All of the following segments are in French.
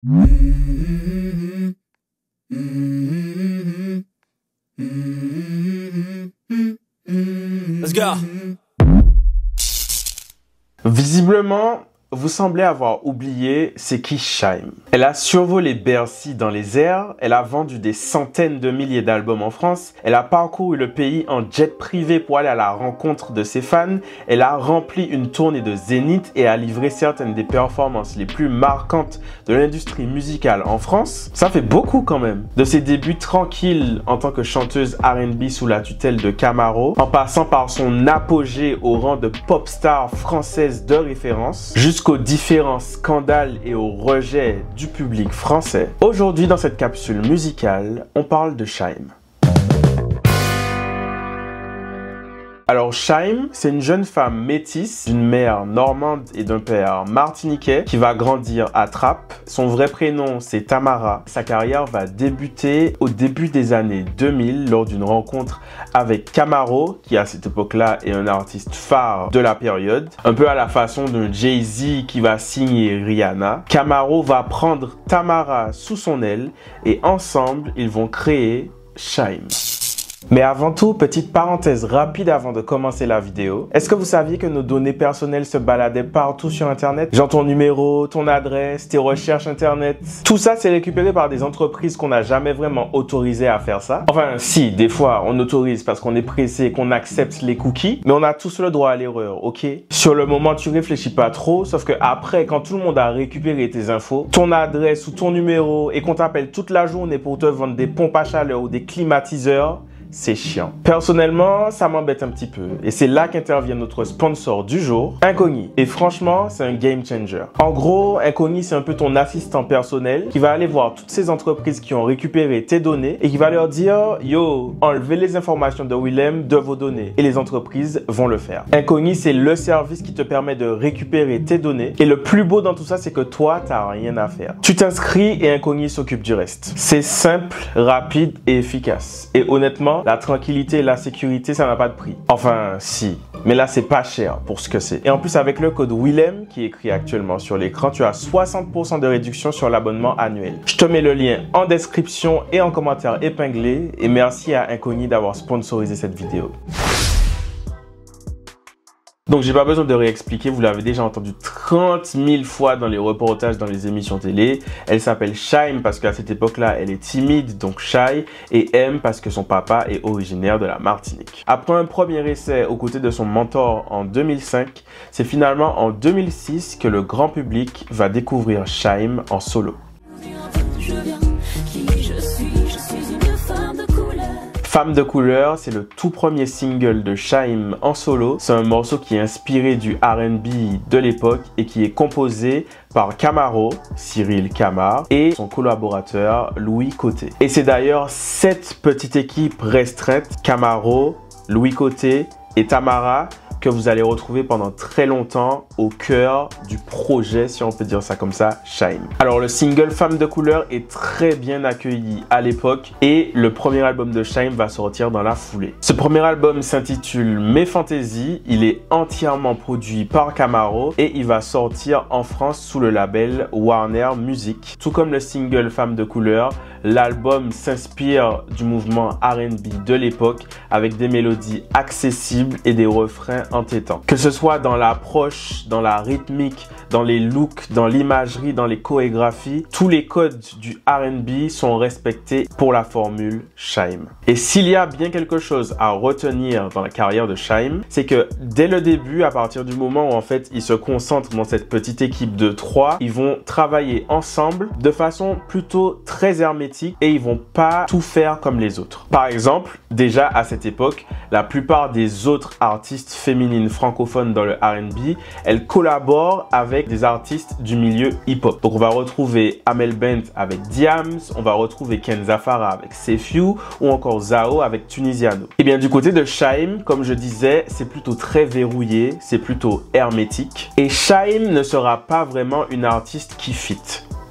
Let's go. Visiblement, vous semblez avoir oublié c'est qui Shy'm. Elle a survolé Bercy dans les airs, elle a vendu des centaines de milliers d'albums en France, elle a parcouru le pays en jet privé pour aller à la rencontre de ses fans, elle a rempli une tournée de Zénith et a livré certaines des performances les plus marquantes de l'industrie musicale en France. Ça fait beaucoup quand même. De ses débuts tranquilles en tant que chanteuse R&B sous la tutelle de Camaro, en passant par son apogée au rang de pop star française de référence, jusqu'aux différents scandales et au rejet du public français. Aujourd'hui, dans cette capsule musicale, on parle de Shy'm. Alors Shy'm, c'est une jeune femme métisse d'une mère normande et d'un père martiniquais qui va grandir à Trappes. Son vrai prénom c'est Tamara. Sa carrière va débuter au début des années 2000 lors d'une rencontre avec Camaro qui à cette époque-là est un artiste phare de la période. Un peu à la façon d'un Jay-Z qui va signer Rihanna. Camaro va prendre Tamara sous son aile et ensemble ils vont créer Shy'm. Mais avant tout, petite parenthèse rapide avant de commencer la vidéo. Est-ce que vous saviez que nos données personnelles se baladaient partout sur Internet? Genre ton numéro, ton adresse, tes recherches Internet. Tout ça, c'est récupéré par des entreprises qu'on n'a jamais vraiment autorisées à faire ça. Enfin, si, des fois, on autorise parce qu'on est pressé, qu'on accepte les cookies. Mais on a tous le droit à l'erreur, ok? Sur le moment, tu réfléchis pas trop. Sauf que après, quand tout le monde a récupéré tes infos, ton adresse ou ton numéro et qu'on t'appelle toute la journée pour te vendre des pompes à chaleur ou des climatiseurs, c'est chiant. Personnellement, ça m'embête un petit peu. Et c'est là qu'intervient notre sponsor du jour, Incogni. Et franchement, c'est un game changer. En gros, Incogni, c'est un peu ton assistant personnel qui va aller voir toutes ces entreprises qui ont récupéré tes données et qui va leur dire « Yo, enlevez les informations de Willem de vos données. » Et les entreprises vont le faire. Incogni, c'est le service qui te permet de récupérer tes données. Et le plus beau dans tout ça, c'est que toi, t'as rien à faire. Tu t'inscris et Incogni s'occupe du reste. C'est simple, rapide et efficace. Et honnêtement, la tranquillité et la sécurité, ça n'a pas de prix. Enfin, si. Mais là, c'est pas cher pour ce que c'est. Et en plus, avec le code Willem, qui est écrit actuellement sur l'écran, tu as 60% de réduction sur l'abonnement annuel. Je te mets le lien en description et en commentaire épinglé. Et merci à Incogni d'avoir sponsorisé cette vidéo. Donc j'ai pas besoin de réexpliquer, vous l'avez déjà entendu 30 000 fois dans les reportages, dans les émissions télé. Elle s'appelle Shy'm parce qu'à cette époque-là, elle est timide, donc shy, et M parce que son papa est originaire de la Martinique. Après un premier essai aux côtés de son mentor en 2005, c'est finalement en 2006 que le grand public va découvrir Shy'm en solo. Femme de couleur, c'est le tout premier single de Shy'm en solo. C'est un morceau qui est inspiré du R&B de l'époque et qui est composé par Camaro, Cyril Camar, et son collaborateur Louis Côté. Et c'est d'ailleurs cette petite équipe restreinte, Camaro, Louis Côté et Tamara, que vous allez retrouver pendant très longtemps au cœur du projet, si on peut dire ça comme ça, Shy'm. Alors le single Femme de couleur est très bien accueilli à l'époque et le premier album de Shy'm va sortir dans la foulée. Ce premier album s'intitule Mes Fantaisies, il est entièrement produit par Camaro et il va sortir en France sous le label Warner Music. Tout comme le single Femme de couleur, l'album s'inspire du mouvement R&B de l'époque avec des mélodies accessibles et des refrains entêtants. Que ce soit dans l'approche, dans la rythmique, dans les looks, dans l'imagerie, dans les chorégraphies, tous les codes du R&B sont respectés pour la formule Shy'm. Et s'il y a bien quelque chose à retenir dans la carrière de Shy'm, c'est que dès le début, à partir du moment où en fait ils se concentrent dans cette petite équipe de 3, ils vont travailler ensemble de façon plutôt très hermétique et ils vont pas tout faire comme les autres. Par exemple, déjà à cette époque, la plupart des autres artistes féminines francophones dans le R&B, elles collaborent avec des artistes du milieu hip-hop. Donc on va retrouver Amel Bent avec Diams, on va retrouver Ken Zafara avec Sefiu ou encore Zao avec Tunisiano. Et bien du côté de Shy'm, comme je disais, c'est plutôt très verrouillé, c'est plutôt hermétique. Et Shy'm ne sera pas vraiment une artiste qui fit.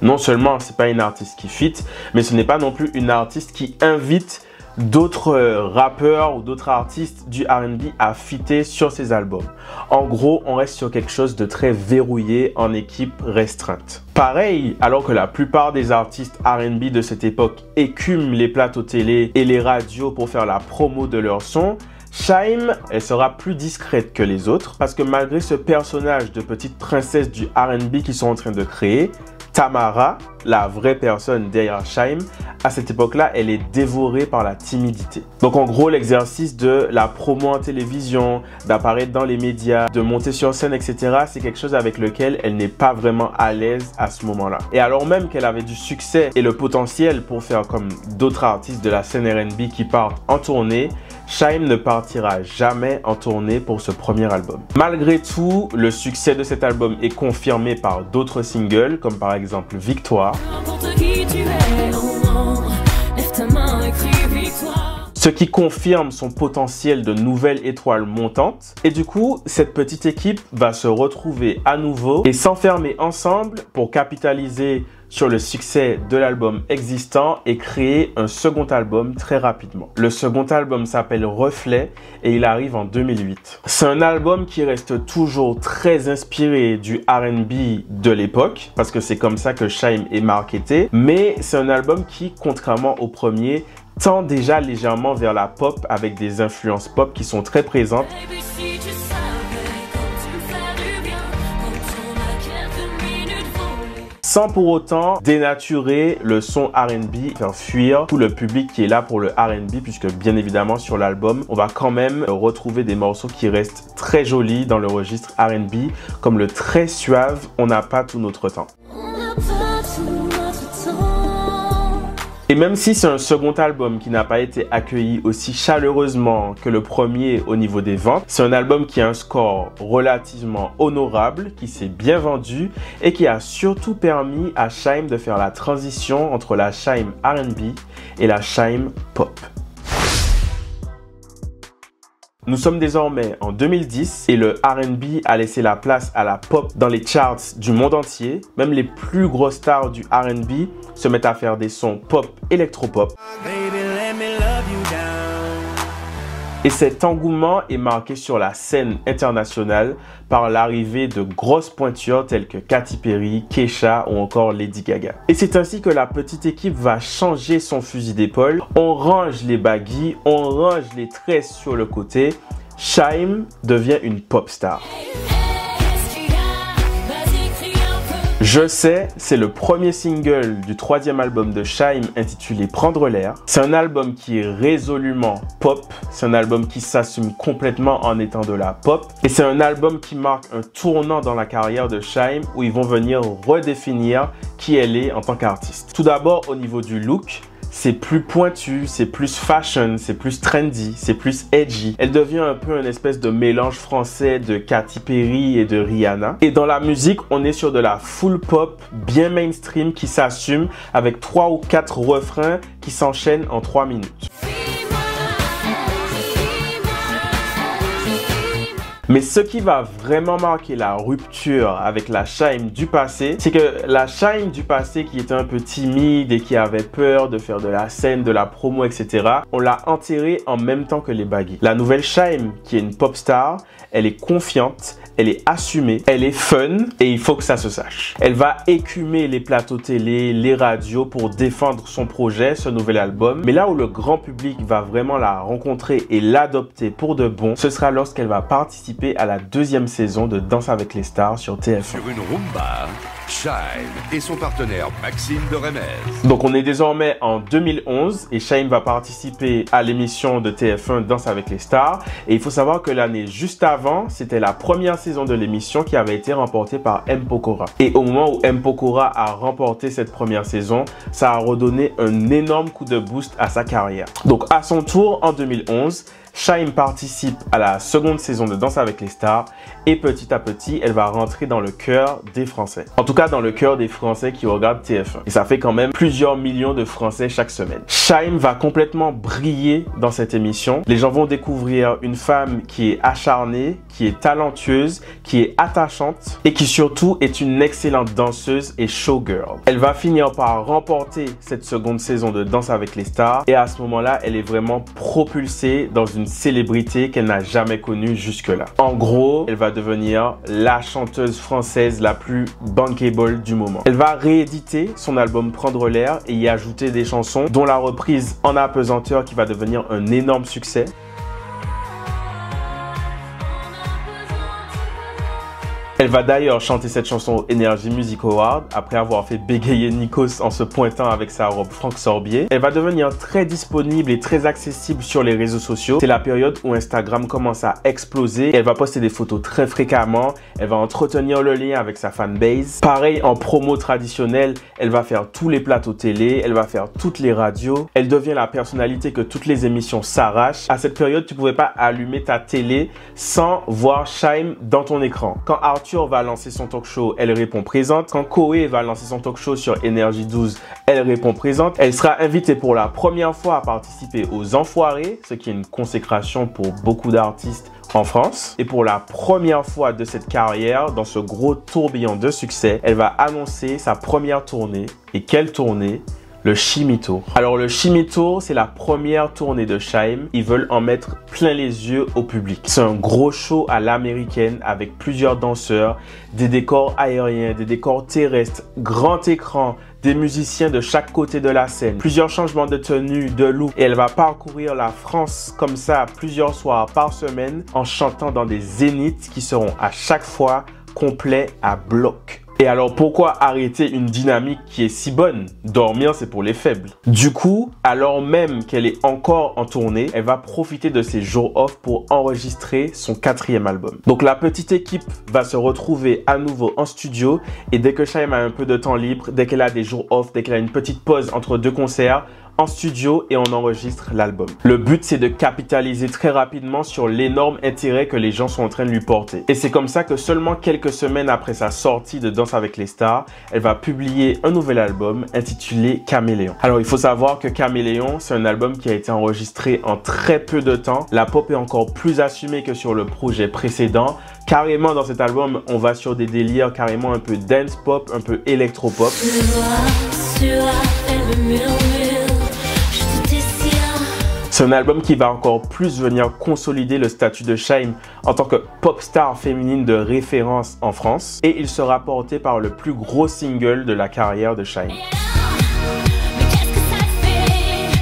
Non seulement c'est pas une artiste qui fit, mais ce n'est pas non plus une artiste qui invite d'autres rappeurs ou d'autres artistes du R&B à feater sur ces albums. En gros, on reste sur quelque chose de très verrouillé en équipe restreinte. Pareil, alors que la plupart des artistes R&B de cette époque écument les plateaux télé et les radios pour faire la promo de leur son, Shy'm, elle sera plus discrète que les autres parce que malgré ce personnage de petite princesse du R&B qu'ils sont en train de créer, Tamara, la vraie personne derrière Shy'm, à cette époque-là, elle est dévorée par la timidité. Donc en gros, l'exercice de la promo en télévision, d'apparaître dans les médias, de monter sur scène, etc., c'est quelque chose avec lequel elle n'est pas vraiment à l'aise à ce moment-là. Et alors même qu'elle avait du succès et le potentiel pour faire comme d'autres artistes de la scène R&B qui partent en tournée, Shy'm ne partira jamais en tournée pour ce premier album. Malgré tout, le succès de cet album est confirmé par d'autres singles, comme par exemple Victoire. Ce qui confirme son potentiel de nouvelle étoile montante. Et du coup, cette petite équipe va se retrouver à nouveau et s'enfermer ensemble pour capitaliser sur le succès de l'album existant et créer un second album très rapidement. Le second album s'appelle Reflet et il arrive en 2008. C'est un album qui reste toujours très inspiré du R&B de l'époque parce que c'est comme ça que Shy'm est marketé, mais c'est un album qui, contrairement au premier, tend déjà légèrement vers la pop avec des influences pop qui sont très présentes. Sans pour autant dénaturer le son R&B, faire fuir tout le public qui est là pour le R&B, puisque bien évidemment sur l'album, on va quand même retrouver des morceaux qui restent très jolis dans le registre R&B, comme le très suave « On n'a pas tout notre temps ». Et même si c'est un second album qui n'a pas été accueilli aussi chaleureusement que le premier au niveau des ventes, c'est un album qui a un score relativement honorable, qui s'est bien vendu et qui a surtout permis à Shy'm de faire la transition entre la Shy'm R&B et la Shy'm pop. Nous sommes désormais en 2010 et le R&B a laissé la place à la pop dans les charts du monde entier. Même les plus grosses stars du R&B se mettent à faire des sons pop électropop. Et cet engouement est marqué sur la scène internationale par l'arrivée de grosses pointures telles que Katy Perry, Kesha ou encore Lady Gaga. Et c'est ainsi que la petite équipe va changer son fusil d'épaule. On range les baggy, on range les tresses sur le côté. Shy'm devient une pop star. Je sais, c'est le premier single du troisième album de Shy'm intitulé Prendre l'air. C'est un album qui est résolument pop, c'est un album qui s'assume complètement en étant de la pop et c'est un album qui marque un tournant dans la carrière de Shy'm où ils vont venir redéfinir qui elle est en tant qu'artiste. Tout d'abord au niveau du look, c'est plus pointu, c'est plus fashion, c'est plus trendy, c'est plus edgy. Elle devient un peu une espèce de mélange français de Katy Perry et de Rihanna. Et dans la musique, on est sur de la full pop, bien mainstream qui s'assume avec 3 ou 4 refrains qui s'enchaînent en 3 minutes. Mais ce qui va vraiment marquer la rupture avec la Shy'm du passé, c'est que la Shy'm du passé qui était un peu timide et qui avait peur de faire de la scène, de la promo, etc., on l'a enterrée en même temps que les baggy. La nouvelle Shy'm, qui est une pop star, elle est confiante, elle est assumée, elle est fun et il faut que ça se sache. Elle va écumer les plateaux télé, les radios pour défendre son projet, ce nouvel album. Mais là où le grand public va vraiment la rencontrer et l'adopter pour de bon, ce sera lorsqu'elle va participer à la deuxième saison de Danse avec les stars sur TF1. Sur une rumba, Shy'm et son partenaire Maxime de Remez. Donc on est désormais en 2011 et Shy'm va participer à l'émission de TF1 Danse avec les stars. Et il faut savoir que l'année juste avant, c'était la première saison de l'émission qui avait été remportée par M. Pokora. Et au moment où M. Pokora a remporté cette première saison, ça a redonné un énorme coup de boost à sa carrière. Donc à son tour, en 2011, Shy'm participe à la seconde saison de Danse avec les stars et petit à petit, elle va rentrer dans le cœur des Français. En tout cas, dans le cœur des Français qui regardent TF1. Et ça fait quand même plusieurs millions de Français chaque semaine. Shaim va complètement briller dans cette émission. Les gens vont découvrir une femme qui est acharnée, qui est talentueuse, qui est attachante et qui surtout est une excellente danseuse et showgirl. Elle va finir par remporter cette seconde saison de Danse avec les stars et à ce moment-là, elle est vraiment propulsée dans une célébrité qu'elle n'a jamais connue jusque-là. En gros, elle va devenir la chanteuse française la plus bankable du moment. Elle va rééditer son album Prendre l'air et y ajouter des chansons dont la reprise En apesanteur qui va devenir un énorme succès. Elle va d'ailleurs chanter cette chanson au Energy Music Award après avoir fait bégayer Nikos en se pointant avec sa robe Franck Sorbier. Elle va devenir très disponible et très accessible sur les réseaux sociaux. C'est la période où Instagram commence à exploser. Elle va poster des photos très fréquemment. Elle va entretenir le lien avec sa fanbase. Pareil, en promo traditionnelle, elle va faire tous les plateaux télé. Elle va faire toutes les radios. Elle devient la personnalité que toutes les émissions s'arrachent. À cette période, tu pouvais pas allumer ta télé sans voir Shaim dans ton écran. Quand Arthur va lancer son talk show, elle répond présente. Quand Koé va lancer son talk show sur Énergie 12, elle répond présente. Elle sera invitée pour la première fois à participer aux Enfoirés, ce qui est une consécration pour beaucoup d'artistes en France. Et pour la première fois de cette carrière, dans ce gros tourbillon de succès, elle va annoncer sa première tournée. Et quelle tournée? Le Shimmy Tour. Alors le Shimmy Tour, c'est la première tournée de Shaim. Ils veulent en mettre plein les yeux au public. C'est un gros show à l'américaine avec plusieurs danseurs, des décors aériens, des décors terrestres, grand écran, des musiciens de chaque côté de la scène, plusieurs changements de tenue, de look. Et elle va parcourir la France comme ça plusieurs soirs par semaine en chantant dans des zéniths qui seront à chaque fois complets à bloc. Et alors pourquoi arrêter une dynamique qui est si bonne? Dormir, c'est pour les faibles. Du coup, alors même qu'elle est encore en tournée, elle va profiter de ses jours off pour enregistrer son 4e album. Donc la petite équipe va se retrouver à nouveau en studio et dès que Shaim a un peu de temps libre, dès qu'elle a des jours off, dès qu'elle a une petite pause entre deux concerts, en studio et on enregistre l'album. Le but, c'est de capitaliser très rapidement sur l'énorme intérêt que les gens sont en train de lui porter. Et c'est comme ça que seulement quelques semaines après sa sortie de Danse avec les stars, elle va publier un nouvel album intitulé Caméléon. Alors, il faut savoir que Caméléon, c'est un album qui a été enregistré en très peu de temps. La pop est encore plus assumée que sur le projet précédent. Carrément, dans cet album, on va sur des délires carrément un peu dance pop, un peu électro pop. C'est un album qui va encore plus venir consolider le statut de Shaim en tant que pop star féminine de référence en France. Et il sera porté par le plus gros single de la carrière de Shaim.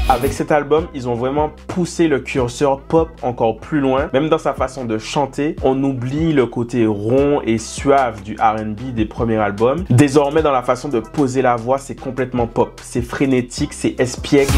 Avec cet album, ils ont vraiment poussé le curseur pop encore plus loin. Même dans sa façon de chanter, on oublie le côté rond et suave du R&B des premiers albums. Désormais, dans la façon de poser la voix, c'est complètement pop. C'est frénétique, c'est espiègle.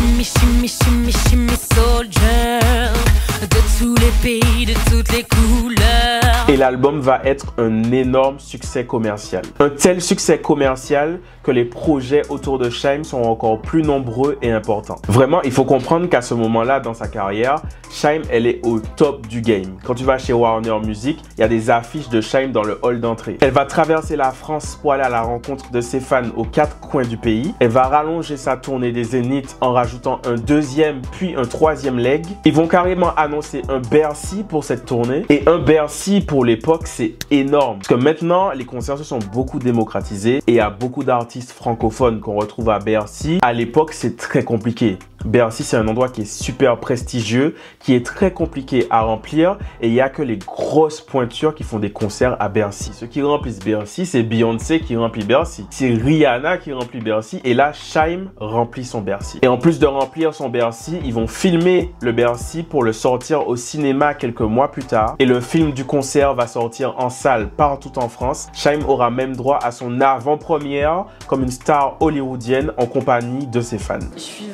De tous les pays, de toutes les couleurs. Et l'album va être un énorme succès commercial. Un tel succès commercial que les projets autour de Shaim sont encore plus nombreux et importants. Vraiment, il faut comprendre qu'à ce moment-là dans sa carrière, Shaim, elle est au top du game. Quand tu vas chez Warner Music, il y a des affiches de Shaim dans le hall d'entrée. Elle va traverser la France pour aller à la rencontre de ses fans aux 4 coins du pays. Elle va rallonger sa tournée des Zéniths en rajoutant un 2e puis un 3e leg. Ils vont carrément annoncer un Bercy pour cette tournée. Et un Bercy pour l'époque, c'est énorme. Parce que maintenant, les concerts se sont beaucoup démocratisés et il y a beaucoup d'artistes francophones qu'on retrouve à Bercy. À l'époque, c'est très compliqué. Bercy, c'est un endroit qui est super prestigieux, qui est très compliqué à remplir et il n'y a que les grosses pointures qui font des concerts à Bercy. Ceux qui remplissent Bercy, c'est Beyoncé qui remplit Bercy. C'est Rihanna qui remplit Bercy et là, Shaim remplit son Bercy. Et en plus de remplir son Bercy, ils vont filmer le Bercy pour le sortir au cinéma quelques mois plus tard et le film du concert va sortir en salle partout en France. Shaim aura même droit à son avant-première comme une star hollywoodienne en compagnie de ses fans. Je suis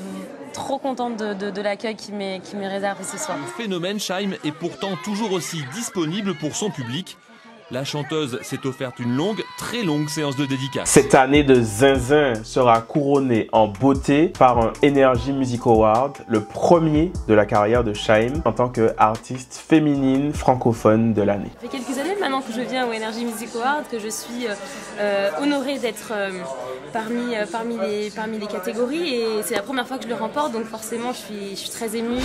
trop contente de l'accueil qui m'est réservé ce soir. Le phénomène Shaim est pourtant toujours aussi disponible pour son public. La chanteuse s'est offerte une très longue séance de dédicace. Cette année de zinzin sera couronnée en beauté par un Energy Music Award, le premier de la carrière de Shaim en tant qu'artiste féminine francophone de l'année. Ça fait quelques années maintenant que je viens au Energy Music Awards que je suis honorée d'être parmi les catégories et c'est la première fois que je le remporte, donc forcément je suis très émue.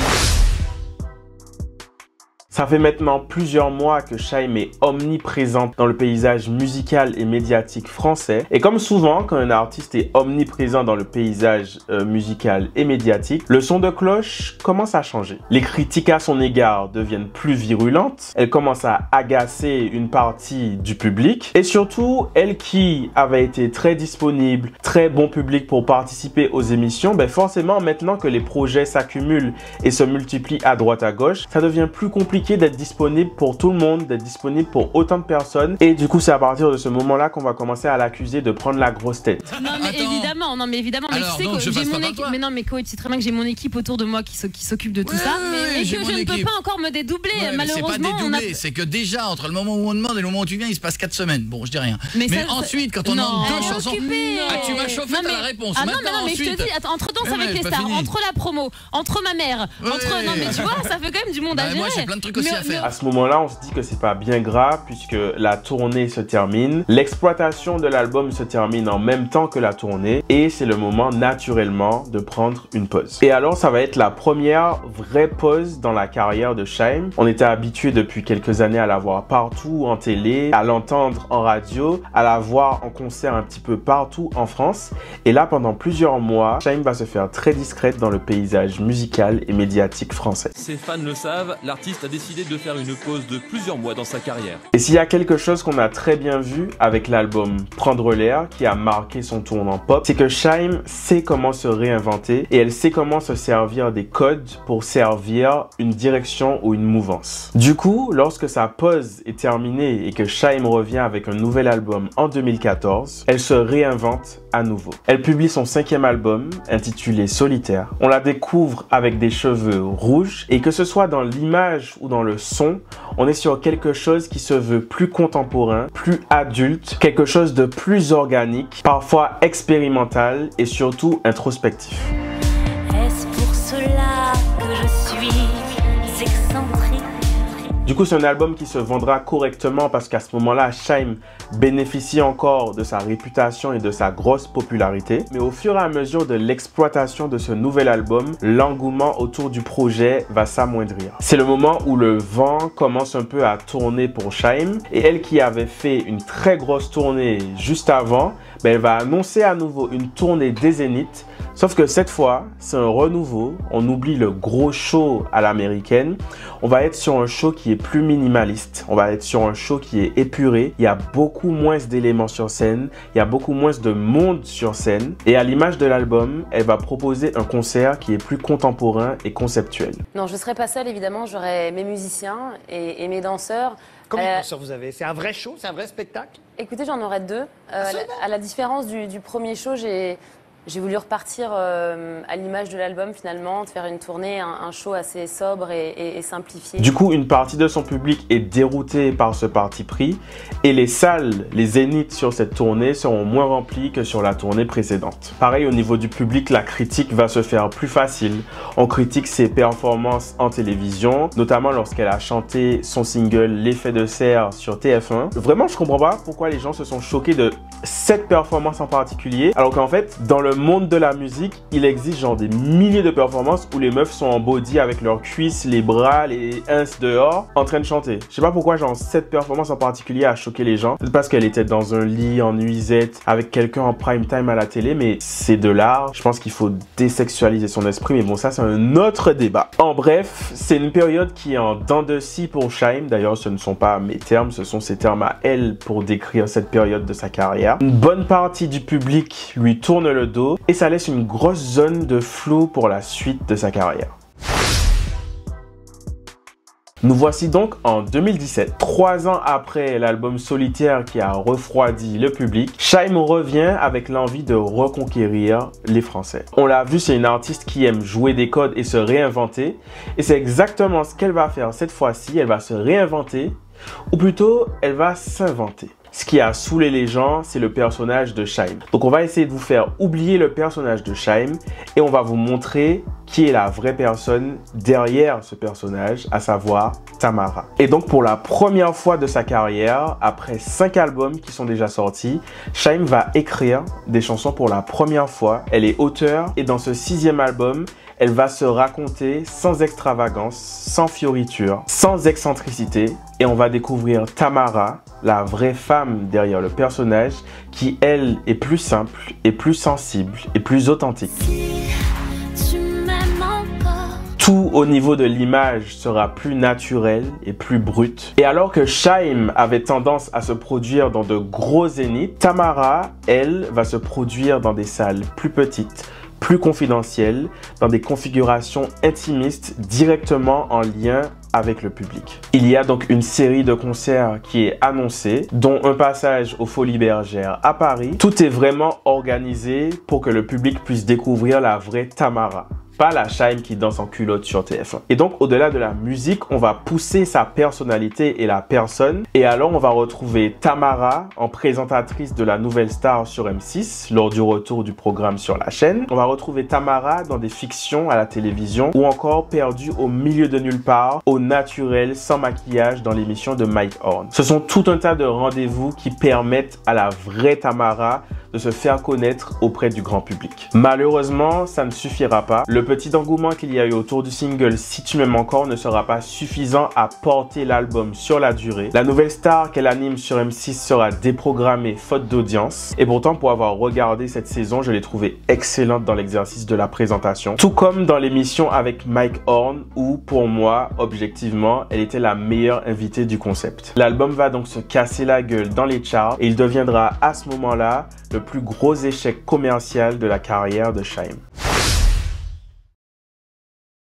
Ça fait maintenant plusieurs mois que Shaim est omniprésente dans le paysage musical et médiatique français. Et comme souvent, quand un artiste est omniprésent dans le paysage musical et médiatique, le son de cloche commence à changer. Les critiques à son égard deviennent plus virulentes. Elles commencent à agacer une partie du public. Et surtout, elle qui avait été très disponible, très bon public pour participer aux émissions, ben forcément, maintenant que les projets s'accumulent et se multiplient à droite à gauche, ça devient plus compliqué d'être disponible pour tout le monde, d'être disponible pour autant de personnes. Et du coup, c'est à partir de ce moment-là qu'on va commencer à l'accuser de prendre la grosse tête. Non mais évidemment, Alors, mais tu sais que j'ai mon équipe. Mais non, mais Koé, tu sais très bien que j'ai mon équipe autour de moi qui s'occupe de tout ça, mais que je ne peux pas encore me dédoubler. Malheureusement, c'est pas dédoubler, c'est que déjà entre le moment où on demande et le moment où tu viens, il se passe 4 semaines. Bon, je dis rien. Mais ensuite, quand on demande 2 chansons, tu m'as chauffé à la réponse. Ah non, mais je te dis, entre-temps, ça avec les stars, entre la promo, entre ma mère, non mais tu vois, ça fait quand même du monde à gérer. Moi, j'ai plein de trucs aussi à faire. À ce moment-là, on se dit que c'est pas bien grave puisque la tournée se termine. L'exploitation de l'album se termine en même temps que la tournée et c'est le moment naturellement de prendre une pause. Et alors, ça va être la première vraie pause dans la carrière de Shaim. On était habitué depuis quelques années à la voir partout en télé, à l'entendre en radio, à la voir en concert un petit peu partout en France. Et là, pendant plusieurs mois, Shaim va se faire très discrète dans le paysage musical et médiatique français. Ses fans le savent, l'artiste a décidé de faire une pause de plusieurs mois dans sa carrière. Et s'il y a quelque chose qu'on a très bien vu avec l'album Prendre l'air qui a marqué son tournant pop, c'est que Shaim sait comment se réinventer et elle sait comment se servir des codes pour servir une direction ou une mouvance. Du coup, lorsque sa pause est terminée et que Shaim revient avec un nouvel album en 2014, elle se réinvente à nouveau. Elle publie son 5e album intitulé Solitaire. On la découvre avec des cheveux rouges et que ce soit dans l'image ou dans le son, on est sur quelque chose qui se veut plus contemporain, plus adulte, quelque chose de plus organique, parfois expérimental et surtout introspectif. Est-ce pour cela que je suis excentrique? Du coup, c'est un album qui se vendra correctement parce qu'à ce moment-là, Shaim bénéficie encore de sa réputation et de sa grosse popularité. Mais au fur et à mesure de l'exploitation de ce nouvel album, l'engouement autour du projet va s'amoindrir. C'est le moment où le vent commence un peu à tourner pour Shaim. Et elle qui avait fait une très grosse tournée juste avant, elle va annoncer à nouveau une tournée des Zéniths. Sauf que cette fois, c'est un renouveau. On oublie le gros show à l'américaine. On va être sur un show qui est plus minimaliste. On va être sur un show qui est épuré. Il y a beaucoup moins d'éléments sur scène. Il y a beaucoup moins de monde sur scène. Et à l'image de l'album, elle va proposer un concert qui est plus contemporain et conceptuel. Non, je ne serai pas seule, évidemment. J'aurai mes musiciens et mes danseurs. Combien de danseurs vous avez? C'est un vrai show? C'est un vrai spectacle? Écoutez, j'en aurai 2. À la différence du premier show, j'ai voulu repartir à l'image de l'album finalement, de faire une tournée, un show assez sobre et simplifié. Du coup, une partie de son public est déroutée par ce parti pris et les salles, les zéniths sur cette tournée seront moins remplies que sur la tournée précédente. Pareil, au niveau du public, la critique va se faire plus facile. On critique ses performances en télévision, notamment lorsqu'elle a chanté son single L'effet de serre sur TF1. Vraiment, je comprends pas pourquoi les gens se sont choqués de cette performance en particulier, alors qu'en fait, dans le monde de la musique, il existe genre des milliers de performances où les meufs sont en body avec leurs cuisses, les bras, les ins dehors, en train de chanter. Je sais pas pourquoi genre cette performance en particulier a choqué les gens. Peut-être parce qu'elle était dans un lit en nuisette avec quelqu'un en prime time à la télé, mais c'est de l'art. Je pense qu'il faut désexualiser son esprit, mais bon, ça c'est un autre débat. En bref, c'est une période qui est en dents de scie pour Shaim. D'ailleurs, ce ne sont pas mes termes, ce sont ses termes à elle pour décrire cette période de sa carrière. Une bonne partie du public lui tourne le dos et ça laisse une grosse zone de flou pour la suite de sa carrière. Nous voici donc en 2017, 3 ans après l'album Solitaire qui a refroidi le public, Shaim revient avec l'envie de reconquérir les Français. On l'a vu, c'est une artiste qui aime jouer des codes et se réinventer, et c'est exactement ce qu'elle va faire cette fois-ci. Elle va se réinventer, ou plutôt elle va s'inventer. Ce qui a saoulé les gens, c'est le personnage de Shyme. Donc on va essayer de vous faire oublier le personnage de Shyme et on va vous montrer qui est la vraie personne derrière ce personnage, à savoir Tamara. Et donc pour la première fois de sa carrière, après 5 albums qui sont déjà sortis, Shyme va écrire des chansons pour la première fois. Elle est auteure et dans ce 6e album, elle va se raconter sans extravagance, sans fioriture, sans excentricité. Et on va découvrir Tamara, la vraie femme derrière le personnage, qui elle est plus simple, et plus sensible, et plus authentique. Tout au niveau de l'image sera plus naturel et plus brut. Et alors que Shyme avait tendance à se produire dans de gros zéniths, Tamara, elle, va se produire dans des salles plus petites, plus confidentielles, dans des configurations intimistes directement en lien avec le public. Il y a donc une série de concerts qui est annoncée, dont un passage aux Folies Bergères à Paris. Tout est vraiment organisé pour que le public puisse découvrir la vraie Tamara. Pas la Shyme qui danse en culotte sur TF1. Et donc, au-delà de la musique, on va pousser sa personnalité et la personne. Et alors, on va retrouver Tamara en présentatrice de la Nouvelle Star sur M6 lors du retour du programme sur la chaîne. On va retrouver Tamara dans des fictions à la télévision ou encore perdue au milieu de nulle part, au naturel, sans maquillage dans l'émission de Mike Horn. Ce sont tout un tas de rendez-vous qui permettent à la vraie Tamara de se faire connaître auprès du grand public. Malheureusement, ça ne suffira pas. Le petit engouement qu'il y a eu autour du single Si tu m'aimes encore ne sera pas suffisant à porter l'album sur la durée. La Nouvelle Star qu'elle anime sur M6 sera déprogrammée faute d'audience. Et pourtant, pour avoir regardé cette saison, je l'ai trouvée excellente dans l'exercice de la présentation. Tout comme dans l'émission avec Mike Horn où, pour moi, objectivement, elle était la meilleure invitée du concept. L'album va donc se casser la gueule dans les charts et il deviendra à ce moment-là le plus gros échec commercial de la carrière de Shyme.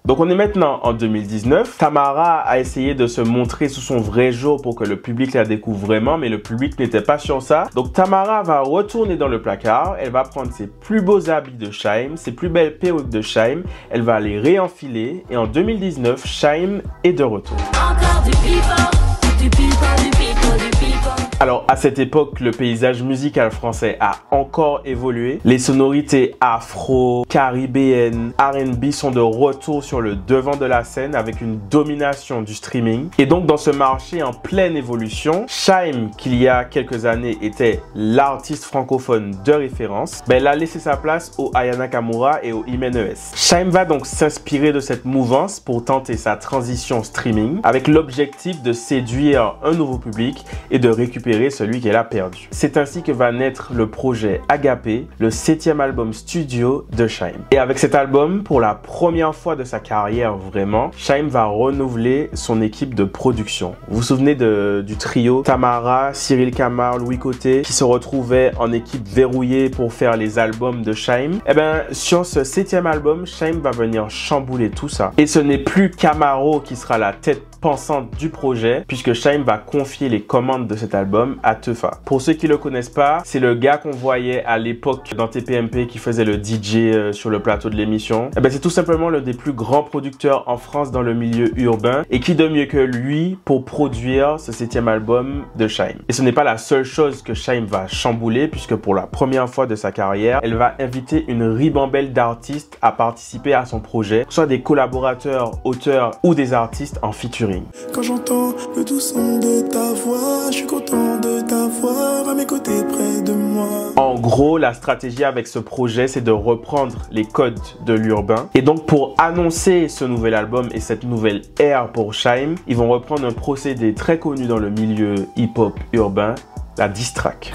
Donc on est maintenant en 2019. Tamara a essayé de se montrer sous son vrai jour pour que le public la découvre vraiment, mais le public n'était pas sur ça. Donc Tamara va retourner dans le placard, elle va prendre ses plus beaux habits de Shyme, ses plus belles perruques de Shyme, elle va les réenfiler et en 2019, Shyme est de retour. Encore du people, du people, du people, du people. Alors à cette époque, le paysage musical français a encore évolué. Les sonorités afro, caribéennes, R&B sont de retour sur le devant de la scène avec une domination du streaming. Et donc dans ce marché en pleine évolution, Shyme, qu'il y a quelques années était l'artiste francophone de référence, elle a laissé sa place au Aya Nakamura et au Imenes. Shyme va donc s'inspirer de cette mouvance pour tenter sa transition streaming avec l'objectif de séduire un nouveau public et de récupérer celui qu'elle a perdu. C'est ainsi que va naître le projet Agapé, le 7e album studio de Shyme. Et avec cet album, pour la première fois de sa carrière vraiment, Shyme va renouveler son équipe de production. Vous vous souvenez du trio Tamara, Cyril Camar, Louis Côté qui se retrouvaient en équipe verrouillée pour faire les albums de Shyme? Eh bien, sur ce 7e album, Shyme va venir chambouler tout ça. Et ce n'est plus Camaro qui sera la tête pensante du projet, puisque Shyme va confier les commandes de cet album à Teufa. Pour ceux qui le connaissent pas, c'est le gars qu'on voyait à l'époque dans TPMP qui faisait le DJ sur le plateau de l'émission. C'est tout simplement l'un des plus grands producteurs en France dans le milieu urbain, et qui de mieux que lui pour produire ce 7e album de Shyme. Et ce n'est pas la seule chose que Shyme va chambouler, puisque pour la première fois de sa carrière, elle va inviter une ribambelle d'artistes à participer à son projet, soit des collaborateurs, auteurs ou des artistes en featuring. Quand j'entends le doux son de ta voix, je suis content de t'avoir à mes côtés près de moi. En gros, la stratégie avec ce projet, c'est de reprendre les codes de l'urbain. Et donc, pour annoncer ce nouvel album et cette nouvelle ère pour Shyme, ils vont reprendre un procédé très connu dans le milieu hip-hop urbain, la diss track.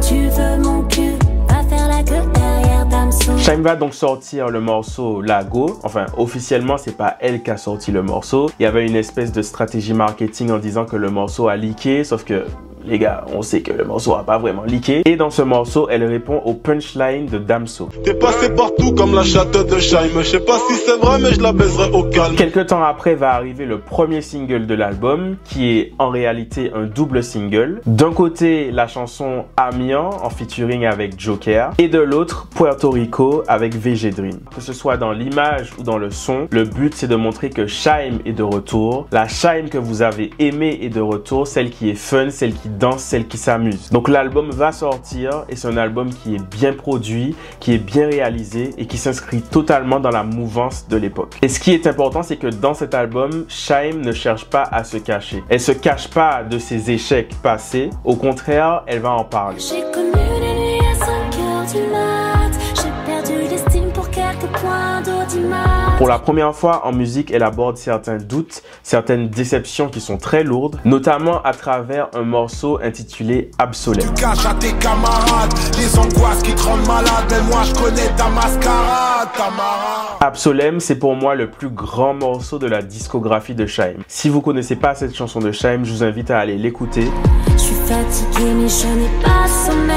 Tu veux mon cul, va faire la queue derrière Damso. Shyme va donc sortir le morceau Lago. Enfin, officiellement, c'est pas elle qui a sorti le morceau. Il y avait une espèce de stratégie marketing en disant que le morceau a leaké, sauf que les gars, on sait que le morceau n'a pas vraiment leaké. Et dans ce morceau, elle répond au punchline de Damso. T'es passé partout comme la chatte de Shyme. Je sais pas si c'est vrai, mais je la baiserai au calme. Quelques temps après va arriver le premier single de l'album, qui est en réalité un double single. D'un côté, la chanson Amiens en featuring avec Joker. Et de l'autre, Puerto Rico avec VG Dream. Que ce soit dans l'image ou dans le son, le but c'est de montrer que Shyme est de retour. La Shyme que vous avez aimée est de retour. Celle qui est fun, celle qui danse, celle qui s'amuse. Donc l'album va sortir et c'est un album qui est bien produit, qui est bien réalisé et qui s'inscrit totalement dans la mouvance de l'époque. Et ce qui est important, c'est que dans cet album, Shy'm ne cherche pas à se cacher. Elle se cache pas de ses échecs passés. Au contraire, elle va en parler. J'ai connu des nuits à 5h du mat. J'ai perdu l'estime pour quelques points d'audimat. Pour la première fois en musique, elle aborde certains doutes, certaines déceptions qui sont très lourdes, notamment à travers un morceau intitulé Absolème. Tu caches à tes camarades les angoisses qui te rendent malade, mais moi je connais ta mascarade, Tamara. Absolème, c'est pour moi le plus grand morceau de la discographie de Shy'm. Si vous connaissez pas cette chanson de Shy'm, je vous invite à aller l'écouter. Je suis fatiguée mais je n'ai pas sommeil.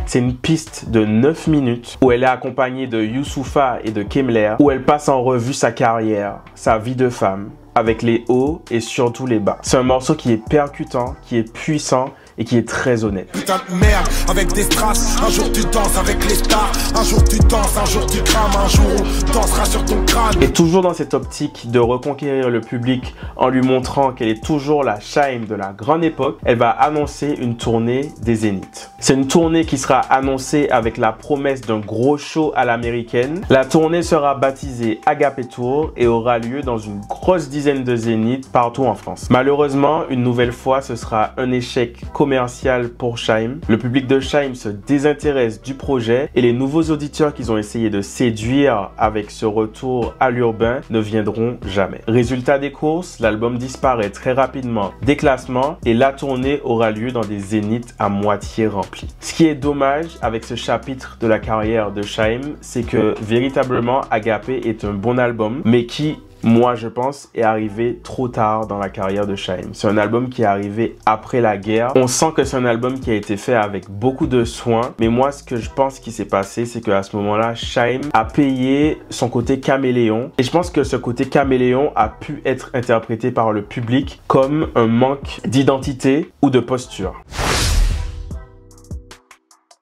C'est une piste de 9 minutes où elle est accompagnée de Youssoupha et de Kemler, où elle passe en revue sa carrière, sa vie de femme, avec les hauts et surtout les bas. C'est un morceau qui est percutant, qui est puissant et qui est très honnête. Putain de merde, avec des strass, un jour tu danses avec les stars, un jour tu danses, un jour tu crames, un jour on dansera sur ton crâne. Et toujours dans cette optique de reconquérir le public en lui montrant qu'elle est toujours la Shy'm de la grande époque, elle va annoncer une tournée des Zéniths. C'est une tournée qui sera annoncée avec la promesse d'un gros show à l'américaine. La tournée sera baptisée Agapé Tour et aura lieu dans une grosse dizaine de Zéniths partout en France. Malheureusement, une nouvelle fois, ce sera un échec commercial pour Shy'm. Le public de Shy'm se désintéresse du projet et les nouveaux auditeurs qu'ils ont essayé de séduire avec ce retour à l'urbain ne viendront jamais. Résultat des courses, l'album disparaît très rapidement des classements et la tournée aura lieu dans des zéniths à moitié remplis. Ce qui est dommage avec ce chapitre de la carrière de Shy'm, c'est que véritablement Agapé est un bon album, mais qui, moi je pense, est arrivé trop tard dans la carrière de Shy'm. C'est un album qui est arrivé après la guerre. On sent que c'est un album qui a été fait avec beaucoup de soin, mais moi ce que je pense qui s'est passé, c'est qu'à ce moment-là, Shy'm a payé son côté caméléon, et je pense que ce côté caméléon a pu être interprété par le public comme un manque d'identité ou de posture.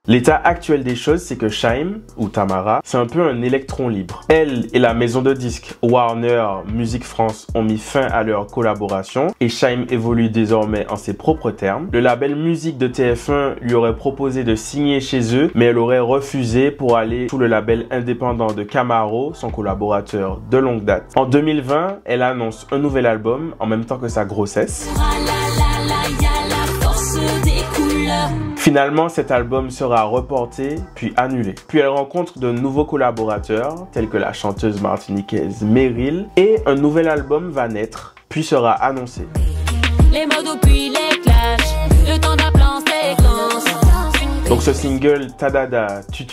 L'état actuel des choses, c'est que Shy'm, ou Tamara, c'est un peu un électron libre. Elle et la maison de disques Warner Music France ont mis fin à leur collaboration et Shy'm évolue désormais en ses propres termes. Le label musique de TF1 lui aurait proposé de signer chez eux, mais elle aurait refusé pour aller sous le label indépendant de Camaro, son collaborateur de longue date. En 2020, elle annonce un nouvel album en même temps que sa grossesse. Finalement, cet album sera reporté, puis annulé. Puis elle rencontre de nouveaux collaborateurs, tels que la chanteuse martiniquaise Meryl, et un nouvel album va naître, puis sera annoncé. Les modos puis les clashs, le temps d'un plan séquence. Donc ce single Tadada Tu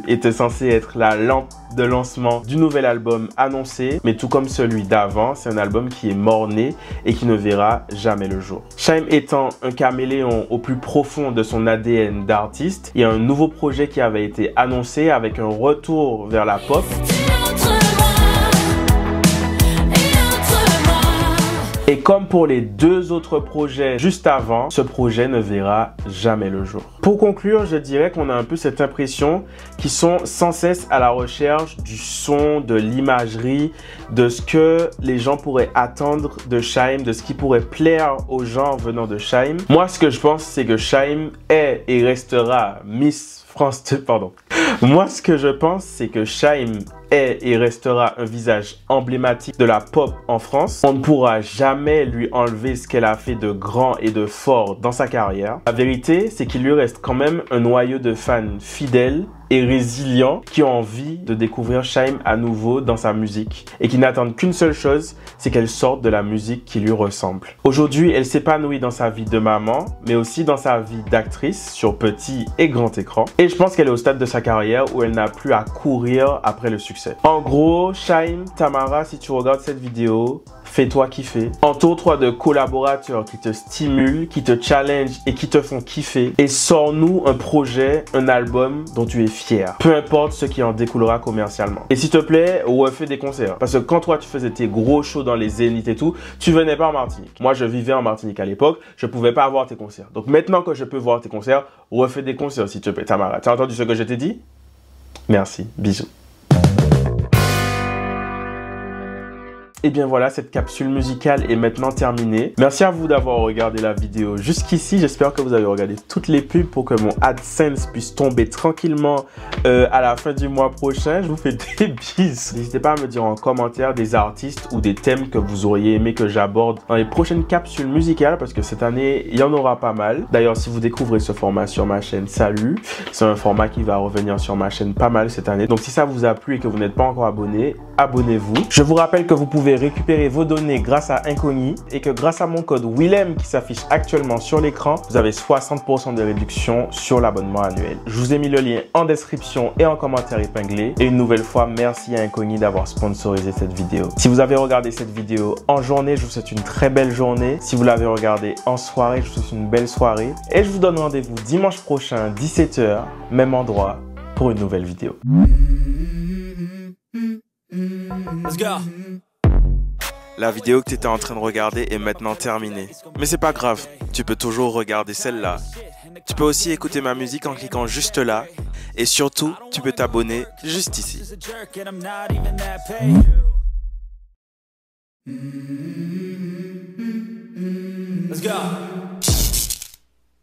était censé être la lampe de lancement du nouvel album annoncé, mais tout comme celui d'avant, c'est un album qui est mort-né et qui ne verra jamais le jour. Shy'm étant un caméléon au plus profond de son ADN d'artiste, il y a un nouveau projet qui avait été annoncé avec un retour vers la pop. Et comme pour les deux autres projets juste avant, ce projet ne verra jamais le jour. Pour conclure, je dirais qu'on a un peu cette impression qu'ils sont sans cesse à la recherche du son, de l'imagerie, de ce que les gens pourraient attendre de Shy'm, de ce qui pourrait plaire aux gens venant de Shy'm. Moi, ce que je pense, c'est que Shy'm est et restera Miss France 2, pardon. Moi, ce que je pense, c'est que Shy'm est et restera un visage emblématique de la pop en France. On ne pourra jamais lui enlever ce qu'elle a fait de grand et de fort dans sa carrière. La vérité, c'est qu'il lui reste quand même un noyau de fans fidèles et résilients qui ont envie de découvrir Shy'm à nouveau dans sa musique et qui n'attendent qu'une seule chose, c'est qu'elle sorte de la musique qui lui ressemble. Aujourd'hui, elle s'épanouit dans sa vie de maman, mais aussi dans sa vie d'actrice sur petit et grand écran. Et je pense qu'elle est au stade de sa carrière où elle n'a plus à courir après le succès. En gros, Shy'm, Tamara, si tu regardes cette vidéo, fais-toi kiffer. Entoure-toi de collaborateurs qui te stimulent, qui te challengent et qui te font kiffer. Et sors-nous un projet, un album dont tu es fier. Peu importe ce qui en découlera commercialement. Et s'il te plaît, refais des concerts. Parce que quand toi tu faisais tes gros shows dans les zéniths et tout, tu venais pas en Martinique. Moi je vivais en Martinique à l'époque, je pouvais pas voir tes concerts. Donc maintenant que je peux voir tes concerts, refais des concerts s'il te plaît. Tamara, tu as entendu ce que je t'ai dit? Merci, bisous. Et bien voilà, cette capsule musicale est maintenant terminée. Merci à vous d'avoir regardé la vidéo jusqu'ici. J'espère que vous avez regardé toutes les pubs pour que mon AdSense puisse tomber tranquillement à la fin du mois prochain. Je vous fais des bises. N'hésitez pas à me dire en commentaire des artistes ou des thèmes que vous auriez aimé que j'aborde dans les prochaines capsules musicales parce que cette année, il y en aura pas mal. D'ailleurs, si vous découvrez ce format sur ma chaîne, salut. C'est un format qui va revenir sur ma chaîne pas mal cette année. Donc si ça vous a plu et que vous n'êtes pas encore abonné, abonnez-vous. Je vous rappelle que vous pouvez récupérer vos données grâce à Incogni et que grâce à mon code Willem qui s'affiche actuellement sur l'écran, vous avez 60% de réduction sur l'abonnement annuel. Je vous ai mis le lien en description et en commentaire épinglé. Et une nouvelle fois, merci à Incogni d'avoir sponsorisé cette vidéo. Si vous avez regardé cette vidéo en journée, je vous souhaite une très belle journée. Si vous l'avez regardée en soirée, je vous souhaite une belle soirée. Et je vous donne rendez-vous dimanche prochain, 17 h, même endroit, pour une nouvelle vidéo. Let's go. La vidéo que tu étais en train de regarder est maintenant terminée. Mais c'est pas grave, tu peux toujours regarder celle-là. Tu peux aussi écouter ma musique en cliquant juste là. Et surtout, tu peux t'abonner juste ici. Let's go.